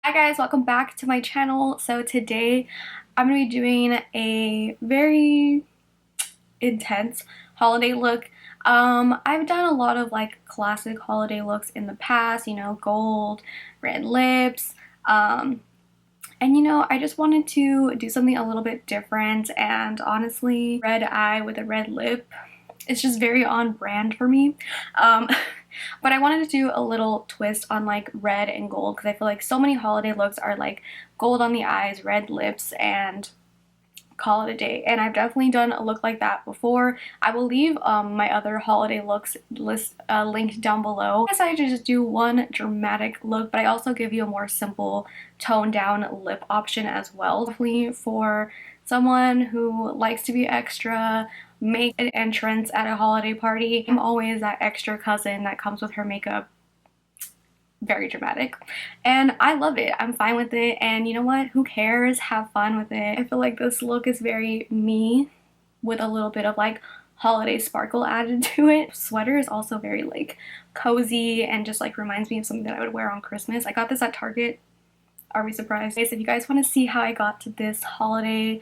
Hi guys, welcome back to my channel. So today I'm going to be doing a very intense holiday look. I've done a lot of like classic holiday looks in the past, you know, gold, red lips, and I just wanted to do something a little bit different, and honestly, red eye with a red lip, it's just very on brand for me. Um, but I wanted to do a little twist on like red and gold because I feel like so many holiday looks are like gold on the eyes, red lips, and call it a day. And I've definitely done a look like that before. I will leave my other holiday looks list linked down below. I decided to just do one dramatic look, but I also give you a more simple toned down lip option as well. Definitely for someone who likes to be extra, make an entrance at a holiday party. I'm always that extra cousin that comes with her makeup very dramatic, and I love it. I'm fine with it, and you know what, who cares? Have fun with it. I feel like this look is very me with a little bit of like holiday sparkle added to it. Sweater is also very like cozy and just like reminds me of something that I would wear on Christmas. I got this at Target. Are we surprised? Guys, if you guys want to see how I got to this holiday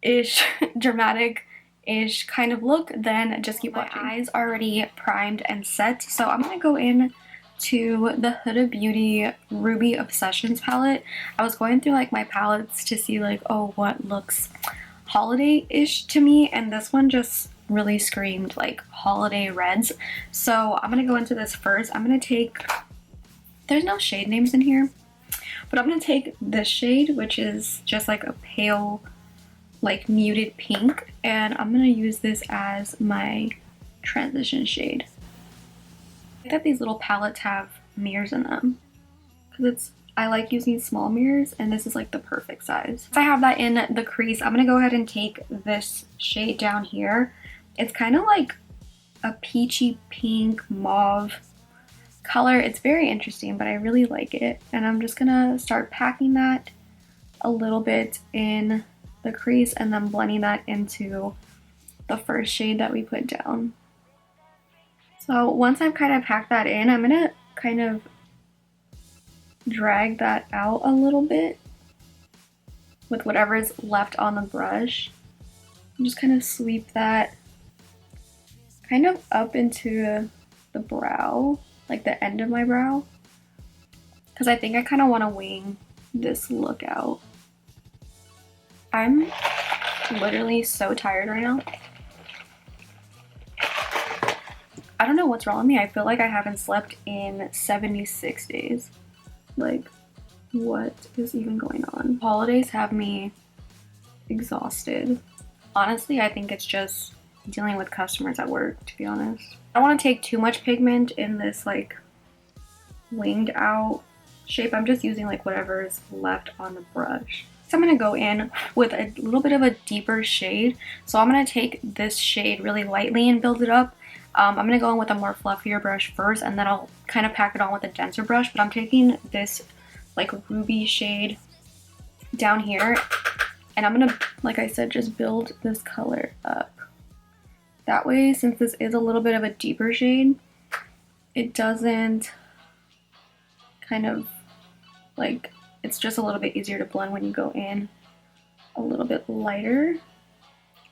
ish dramatic ish kind of look, then just keep watching. My eyes already primed and set, so I'm gonna go in to the Huda Beauty Ruby Obsessions palette. I was going through like my palettes to see like, oh, what looks holiday-ish to me, and this one just really screamed like holiday reds. So I'm gonna go into this first. I'm gonna take, there's no shade names in here, but I'm gonna take this shade, which is just like a pale, like muted pink, and I'm gonna use this as my transition shade. I like that these little palettes have mirrors in them because I like using small mirrors, and this is like the perfect size. If I have that in the crease, I'm gonna go ahead and take this shade down here. It's kind of like a peachy pink mauve color. It's very interesting, but I really like it, and I'm just gonna start packing that a little bit in the crease and then blending that into the first shade that we put down. So once I've kind of packed that in, I'm gonna kind of drag that out a little bit with whatever is left on the brush. And just kind of sweep that kind of up into the brow, like the end of my brow, because I think I kind of want to wing this look out. I'm literally so tired right now. I don't know what's wrong with me. I feel like I haven't slept in 76 days. Like, what is even going on? Holidays have me exhausted. Honestly, I think it's just dealing with customers at work, to be honest. I don't want to take too much pigment in this like winged out shape. I'm just using like whatever is left on the brush. So I'm going to go in with a little bit of a deeper shade. So I'm going to take this shade really lightly and build it up. I'm going to go in with a more fluffier brush first, and then I'll kind of pack it on with a denser brush. But I'm taking this like ruby shade down here, and I'm going to, like I said, just build this color up. That way, since this is a little bit of a deeper shade, it doesn't kind of like, it's just a little bit easier to blend when you go in a little bit lighter.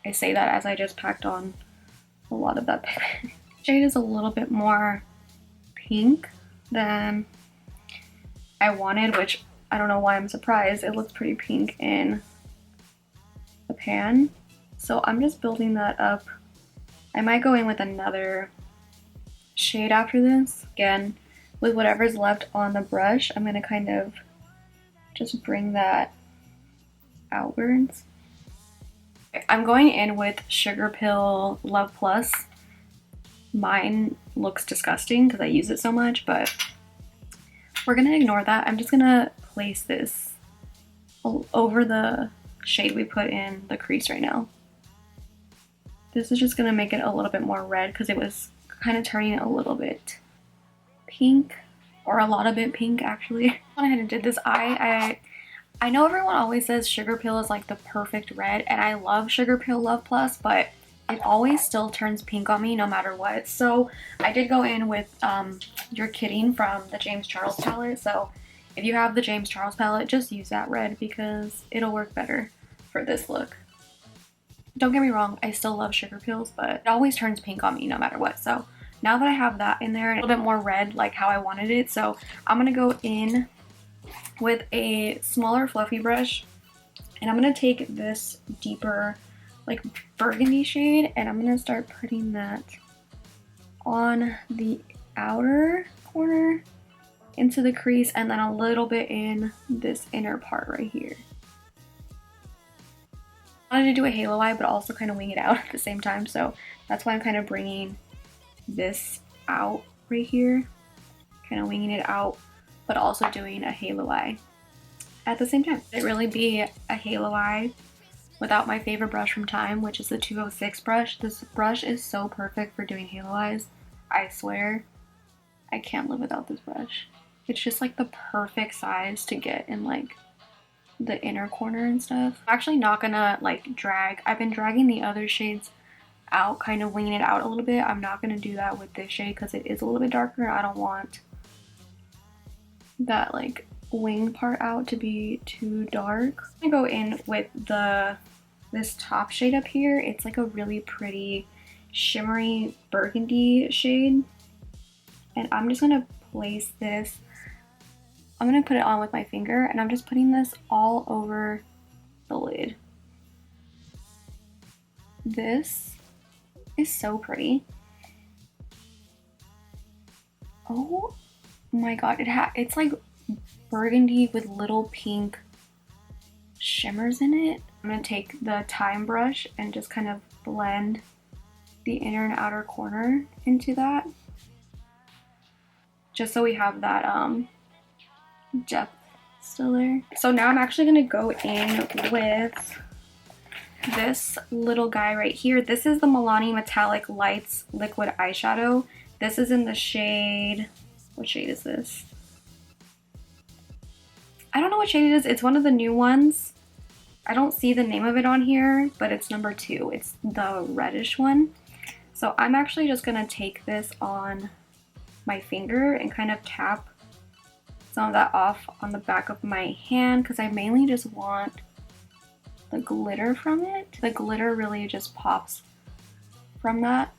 I say that as I just packed on a lot of that pigment. Shade is a little bit more pink than I wanted, which I don't know why I'm surprised. It looks pretty pink in the pan. So I'm just building that up. I might go in with another shade after this. Again, with whatever's left on the brush, I'm gonna kind of just bring that outwards. I'm going in with Sugar Pill Love Plus. Mine looks disgusting because I use it so much, but we're gonna ignore that. I'm just gonna place this over the shade we put in the crease right now. This is just gonna make it a little bit more red because it was kind of turning it a little bit pink, or a lot of it pink actually. I went ahead and did this eye. I know everyone always says Sugar Pill is like the perfect red, and I love Sugar Pill Love Plus, but it always still turns pink on me no matter what. So I did go in with You're Kidding from the James Charles palette. So If you have the James Charles palette, just use that red because it'll work better for this look. Don't get me wrong, I still love sugar pills, but it always turns pink on me no matter what. So now that I have that in there, a little bit more red like how I wanted it, so I'm gonna go in with a smaller fluffy brush, and I'm gonna take this deeper like burgundy shade, and I'm gonna start putting that on the outer corner into the crease, and then a little bit in this inner part right here. I wanted to do a halo eye, but also kind of wing it out at the same time, so that's why I'm kind of bringing this out right here, kind of winging it out, but also doing a halo eye at the same time. It'd really be a halo eye without my favorite brush from Time, which is the 206 brush. This brush is so perfect for doing halo eyes. I swear, I can't live without this brush. It's just like the perfect size to get in like the inner corner and stuff. I'm actually not gonna like drag. I've been dragging the other shades out, kind of winging it out a little bit. I'm not gonna do that with this shade because it is a little bit darker. I don't want that like wing part out to be too dark. I'm gonna go in with this top shade up here. It's like a really pretty shimmery burgundy shade, and I'm just gonna place this. I'm gonna put it on with my finger, and I'm just putting this all over the lid. This is so pretty. Oh my god, it's like burgundy with little pink shimmers in it. I'm gonna take the Time brush and just kind of blend the inner and outer corner into that, just so we have that depth still there. So now I'm actually gonna go in with this little guy right here. This is the Milani Metallic Lights Liquid Eyeshadow. This is in the shade, what shade is this? I don't know what shade it is. It's one of the new ones. I don't see the name of it on here, but it's number 2. It's the reddish one. So I'm actually just gonna take this on my finger and kind of tap some of that off on the back of my hand, because I mainly just want the glitter from it. The glitter really just pops from that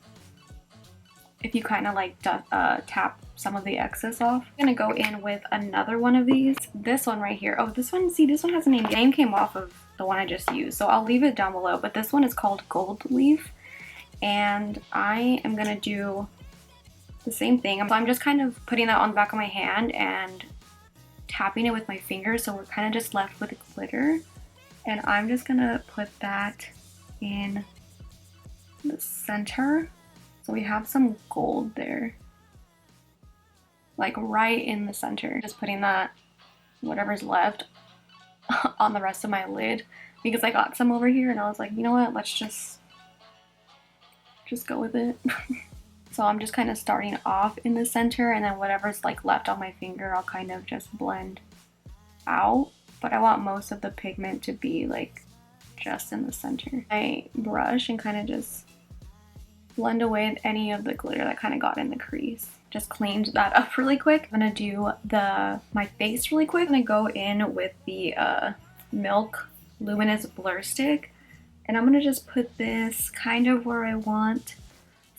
if you kind of like tap some of the excess off. I'm gonna go in with another one of these. This one right here. Oh, this one, see, this one has a name. The name came off of the one I just used, so I'll leave it down below, but this one is called Gold Leaf, and I am gonna do the same thing. So I'm just kind of putting that on the back of my hand and tapping it with my fingers, so we're kind of just left with glitter, and I'm just gonna put that in the center, so we have some gold there, like right in the center. Just putting that, whatever's left, on the rest of my lid, because I got some over here and I was like, you know what, let's just go with it. So I'm just kind of starting off in the center, and then whatever's like left on my finger, I'll kind of just blend out. But I want most of the pigment to be like just in the center. I brush and kind of just blend away any of the glitter that kind of got in the crease. Just cleaned that up really quick. I'm gonna do my face really quick. I'm gonna go in with the Milk Luminous Blur Stick, and I'm gonna just put this kind of where I want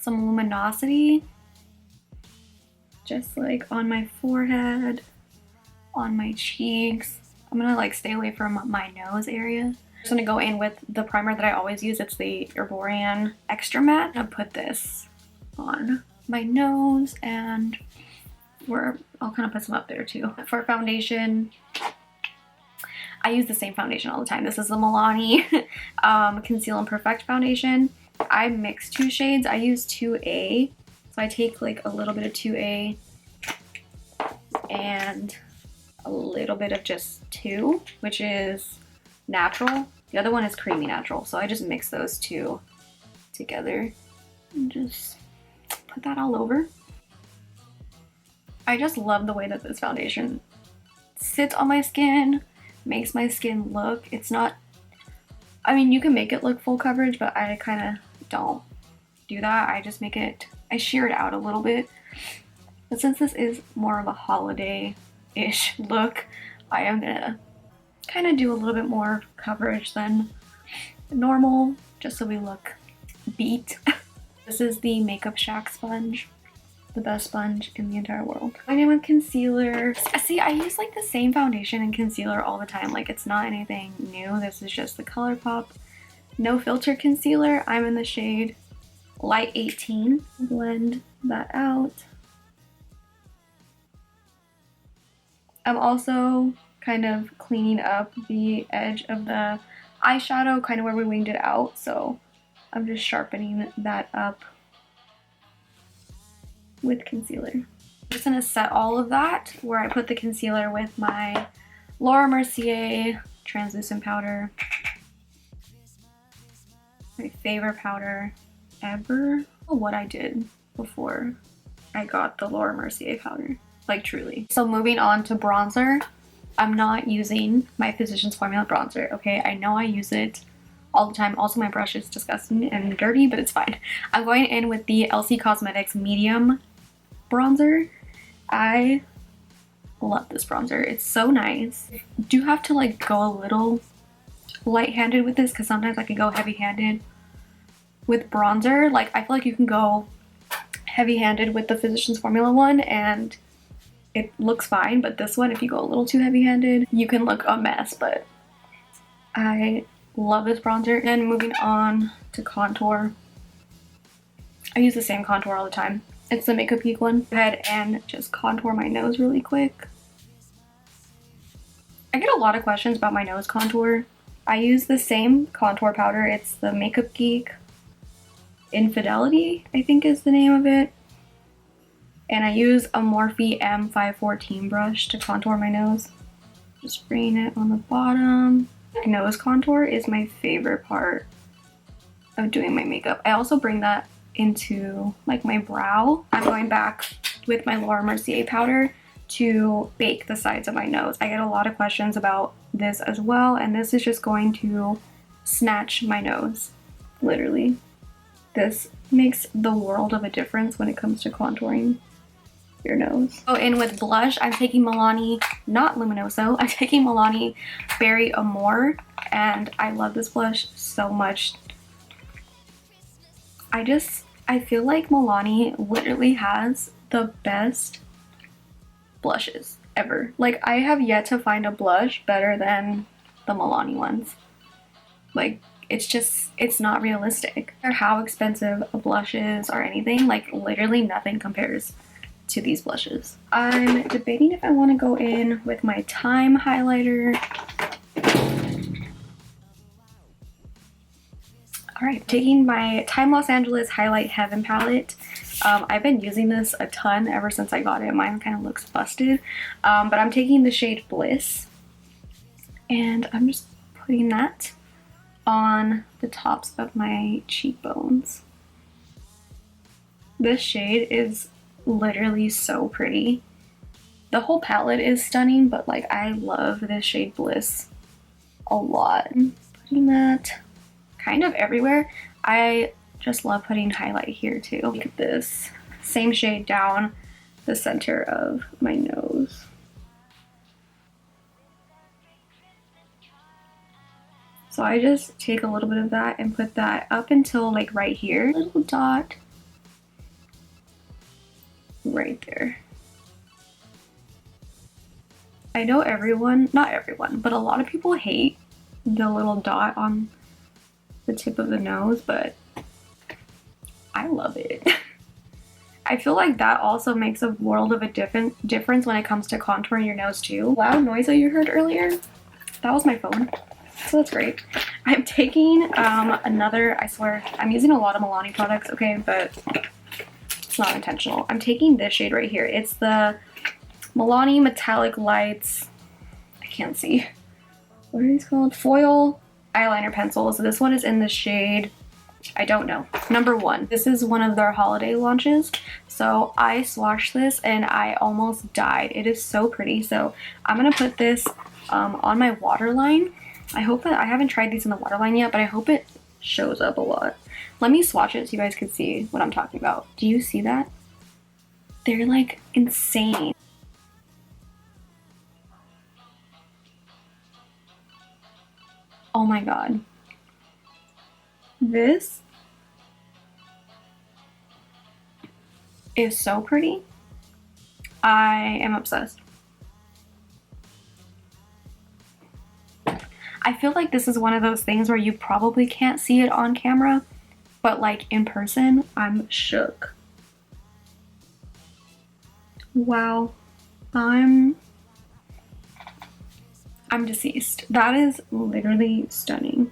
some luminosity, just like on my forehead, on my cheeks. I'm gonna like stay away from my nose area. I'm just gonna go in with the primer that I always use. It's the Herborian Extra Matte. I'll put this on my nose, and I'll kind of put some up there too. For foundation, I use the same foundation all the time. This is the Milani Conceal and Perfect foundation. I mix 2 shades. I use 2A. So I take like a little bit of 2A and a little bit of just 2, which is natural. The other one is creamy natural. So I just mix those 2 together and just put that all over. I just love the way that this foundation sits on my skin, makes my skin look, it's not, I mean, you can make it look full coverage, but I kind of don't do that. I just I shear it out a little bit. But since this is more of a holiday ish look, I am gonna kind of do a little bit more coverage than normal just so we look beat. This is the Makeup Shack sponge, the best sponge in the entire world. Going in with concealer. See, I use like the same foundation and concealer all the time. Like, it's not anything new. This is just the ColourPop No Filter Concealer. I'm in the shade Light 18. Blend that out. I'm also kind of cleaning up the edge of the eyeshadow, kind of where we winged it out. So I'm just sharpening that up with concealer. I'm just gonna set all of that where I put the concealer with my Laura Mercier translucent powder. My favorite powder ever. What I did before I got the Laura Mercier powder, like truly. So moving on to bronzer, I'm not using my Physicians Formula bronzer, okay? I know I use it all the time. Also, my brush is disgusting and dirty, but it's fine. I'm going in with the LC Cosmetics medium bronzer. I love this bronzer. It's so nice. You do have to like go a little light-handed with this because sometimes I can go heavy-handed with bronzer. Like, I feel like you can go heavy-handed with the Physicians Formula one and it looks fine, but this one, if you go a little too heavy-handed, you can look a mess. But I love this bronzer. And moving on to contour, I use the same contour all the time. It's the Makeup Geek one. Go ahead and just contour my nose really quick. I get a lot of questions about my nose contour. I use the same contour powder. It's the Makeup Geek Infidelity, I think is the name of it. And I use a Morphe M514 brush to contour my nose. Just spraying it on the bottom. Nose contour is my favorite part of doing my makeup. I also bring that into like my brow. I'm going back with my Laura Mercier powder to bake the sides of my nose. I get a lot of questions about this as well, and this is just going to snatch my nose, literally. This makes the world of a difference when it comes to contouring your nose. Go in with blush. I'm taking Milani, not Luminoso, I'm taking Milani Berry Amore, and I love this blush so much. I feel like Milani literally has the best blushes ever. Like, I have yet to find a blush better than the Milani ones. Like, it's not realistic. No matter how expensive a blush is or anything, like literally nothing compares to these blushes. I'm debating if I want to go in with my Time highlighter. Alright, taking my Time Los Angeles Highlight Heaven palette. I've been using this a ton ever since I got it. Mine kind of looks busted. But I'm taking the shade Bliss. And I'm just putting that on the tops of my cheekbones. This shade is literally so pretty. The whole palette is stunning, but like I love this shade Bliss a lot. Putting that kind of everywhere. I just love putting highlight here too. Look at this. Same shade down the center of my nose. So I just take a little bit of that and put that up until like right here. Little dot right there. I know everyone, not everyone, but a lot of people hate the little dot on the tip of the nose, but I love it. I feel like that also makes a world of a difference when it comes to contouring your nose too. Loud noise that you heard earlier, that was my phone. So that's great. I'm taking another, I swear, I'm using a lot of Milani products, okay, but it's not intentional. I'm taking this shade right here. It's the Milani Metallic Lights, I can't see. What are these called? Foil eyeliner pencils. So this one is in the shade, I don't know, number 1. This is one of their holiday launches. So I swatched this and I almost died. It is so pretty. So I'm gonna put this on my waterline. I hope that, I haven't tried these in the waterline yet, but I hope it shows up a lot. Let me swatch it so you guys can see what I'm talking about. Do you see that? They're like insane. Oh my god. This is so pretty. I am obsessed. I feel like this is one of those things where you probably can't see it on camera, but like in person, I'm shook. Wow. I'm deceased. That is literally stunning.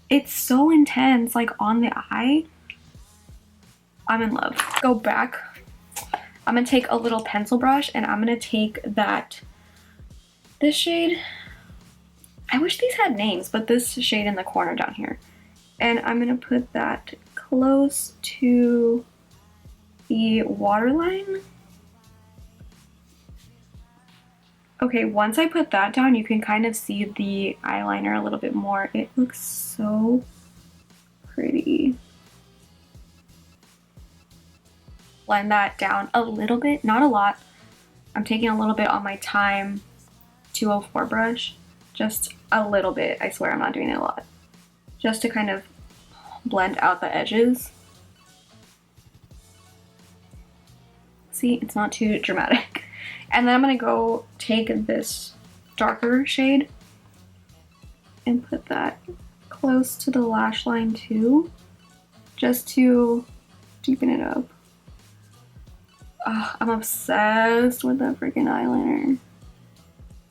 It's so intense, like on the eye. I'm in love. Go back. I'm gonna take a little pencil brush and I'm gonna take this shade. I wish these had names, but this shade in the corner down here. And I'm gonna put that close to the waterline. Okay, once I put that down, you can kind of see the eyeliner a little bit more. It looks so pretty. Blend that down a little bit, not a lot. I'm taking a little bit on my Time 204 brush, just a little bit. I swear I'm not doing it a lot. Just to kind of blend out the edges. See, it's not too dramatic. And then I'm gonna go take this darker shade and put that close to the lash line too, just to deepen it up. I'm obsessed with that freaking eyeliner.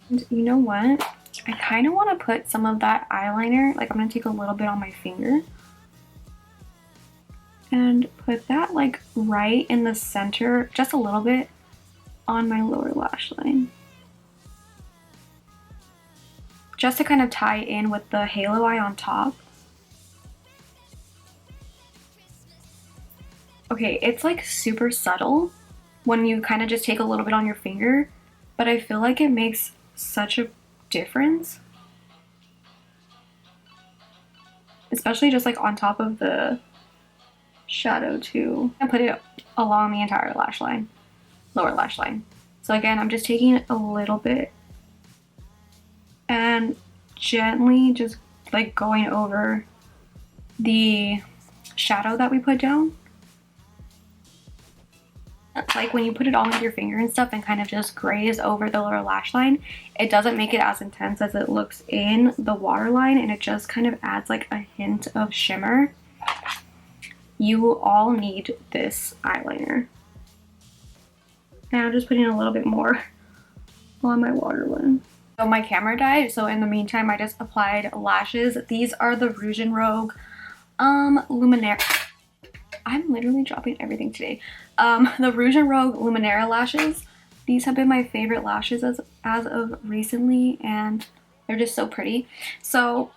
And you know what? I kind of want to put some of that eyeliner, like I'm gonna take a little bit on my finger and put that like right in the center, just a little bit on my lower lash line. Just to kind of tie in with the halo eye on top. Okay, it's like super subtle when you kind of just take a little bit on your finger, but I feel like it makes such a difference. Especially just like on top of the shadow too. I put it along the entire lash line, lower lash line. So again, I'm just taking a little bit and gently just like going over the shadow that we put down. Like when you put it on with your finger and stuff and kind of just graze over the lower lash line, it doesn't make it as intense as it looks in the waterline, and it just kind of adds like a hint of shimmer. You all need this eyeliner. And I'm just putting a little bit more on my waterline. So my camera died, so in the meantime I just applied lashes. These are the Rouge and Rogue Luminaire. I'm literally dropping everything today. The Rouge and Rogue Luminaire lashes. These have been my favorite lashes as of recently, and they're just so pretty. So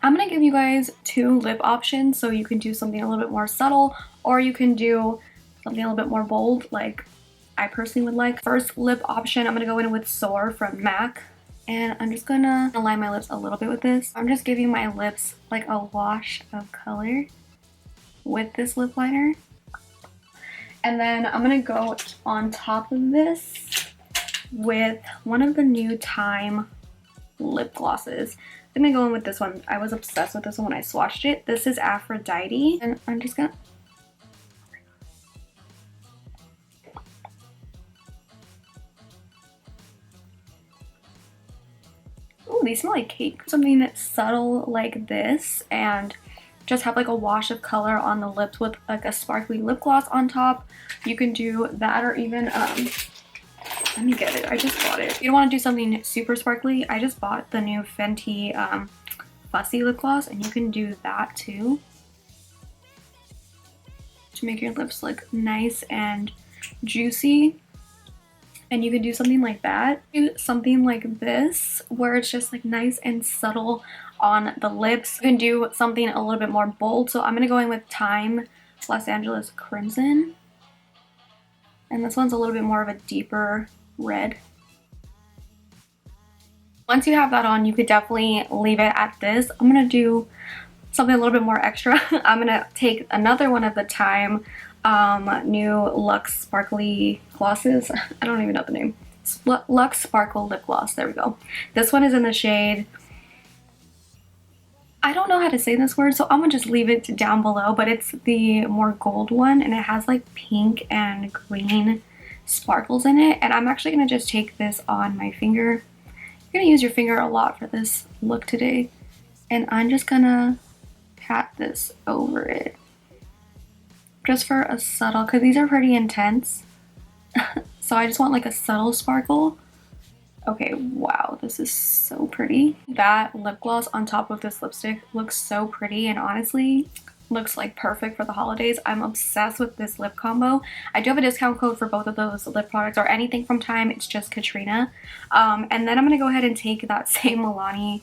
I'm gonna give you guys two lip options, so you can do something a little bit more subtle, or you can do something a little bit more bold, like I personally would like. First lip option, I'm gonna go in with Soar from MAC, and I'm just gonna align my lips a little bit with this. I'm just giving my lips like a wash of color with this lip liner. And then I'm gonna go on top of this with one of the new Time lip glosses. I'm gonna go in with this one. I was obsessed with this one when I swatched it. This is Aphrodite, and I'm just gonna... Ooh, these smell like cake. Something that's subtle like this, and just have like a wash of color on the lips with like a sparkly lip gloss on top. You can do that, or even let me get it. I just bought it. If you don't want to do something super sparkly, I just bought the new Fenty Fussy lip gloss, and you can do that too to make your lips look nice and juicy. And you can do something like that. Do something like this, where it's just like nice and subtle on the lips. You can do something a little bit more bold. So I'm gonna go in with Time Los Angeles Crimson. And this one's a little bit more of a deeper red. Once you have that on, you could definitely leave it at this. I'm gonna do something a little bit more extra. I'm gonna take another one of the Time new Luxe Sparkly glosses. I don't even know the name. Luxe Sparkle Lip Gloss. There we go. This one is in the shade I don't know how to say this word, so I'm gonna just leave it down below, but it's the more gold one, and it has like pink and green sparkles in it. And I'm actually gonna just take this on my finger. You're gonna use your finger a lot for this look today, and I'm just gonna pat this over it just for a subtle, because these are pretty intense. So I just want like a subtle sparkle. Okay, wow, this is so pretty. That lip gloss on top of this lipstick looks so pretty, and honestly looks like perfect for the holidays. I'm obsessed with this lip combo. I do have a discount code for both of those lip products, or anything from Time. It's just KATRINA. And then I'm gonna go ahead and take that same Milani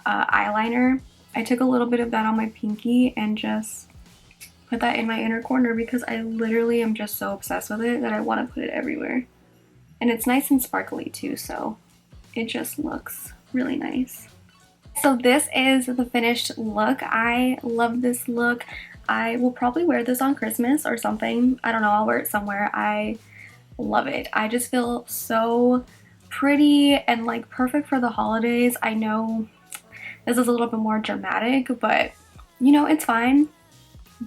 eyeliner. I took a little bit of that on my pinky and just put that in my inner corner because I literally am just so obsessed with it that I want to put it everywhere. And it's nice and sparkly too, so it just looks really nice. So this is the finished look. I love this look. I will probably wear this on Christmas or something. I don't know, I'll wear it somewhere. I love it. I just feel so pretty and like perfect for the holidays. I know this is a little bit more dramatic, but you know, it's fine.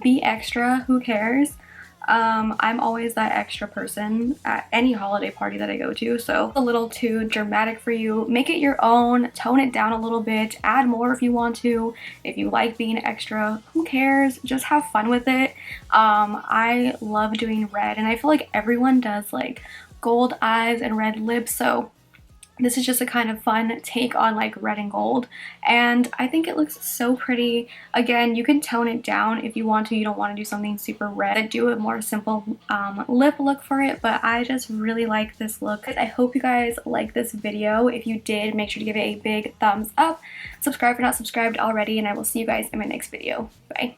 Be extra, who cares? I'm always that extra person at any holiday party that I go to, so a little too dramatic for you. Make it your own, tone it down a little bit, add more if you want to. If you like being extra, who cares? Just have fun with it. I love doing red, and I feel like everyone does like gold eyes and red lips, so this is just a kind of fun take on like red and gold, and I think it looks so pretty. Again, you can tone it down if you want to. You don't want to do something super red. Do a more simple lip look for it, but I just really like this look. I hope you guys like this video. If you did, make sure to give it a big thumbs up. Subscribe if you're not subscribed already, and I will see you guys in my next video. Bye.